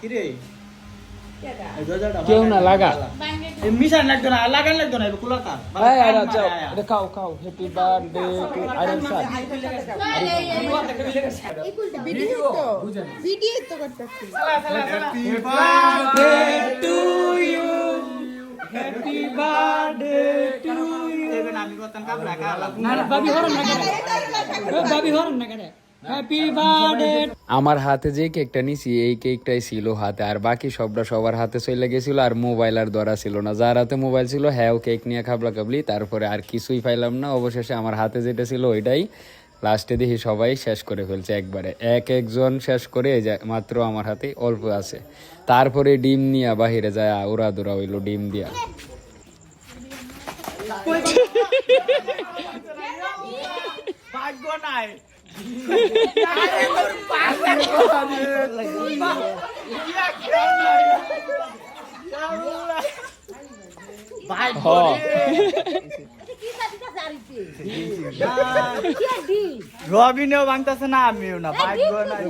কি রে কেউ না লাগা মিশান লাগতো না লাগান লাগতো না খোলা কার এই আরে যাও এটা খাও খাও হ্যাপি বার্থডে টু আইরন স্যার ভিডিও তো করতেছি happy birthday to you happy birthday to you এখন আমি কতন কাপ রাখা না ভাবি হরন না কেন ভাবি হরন না কেন হ্যাপি বার্থডে আমার হাতে যে কেকটা নিছি এই কেকটাই ছিল হাতে আর বাকি সবটা সবার হাতে চলে গেছিল আর মোবাইল আর ধরা ছিল না যার হাতে মোবাইল ছিল হ্যাঁ কেক নিয়ে খাবলা কাবলি তারপরে আর কিছুই পাইলাম না অবশেষে আমার হাতে যেটা ছিল ওইটাই লাস্টে দেখি সবাই শেষ করে ফেলছে একবারে একজন শেষ করে মাত্র আমার হাতে অল্প আছে তারপরে ডিম নিয়ে বাহিরে যায় ওরা দৌড়া হইলো ডিম দিয়া ভাগ্য নাই রবিনেও ভাঙতেছে না আমিও না ভাগ্য নাই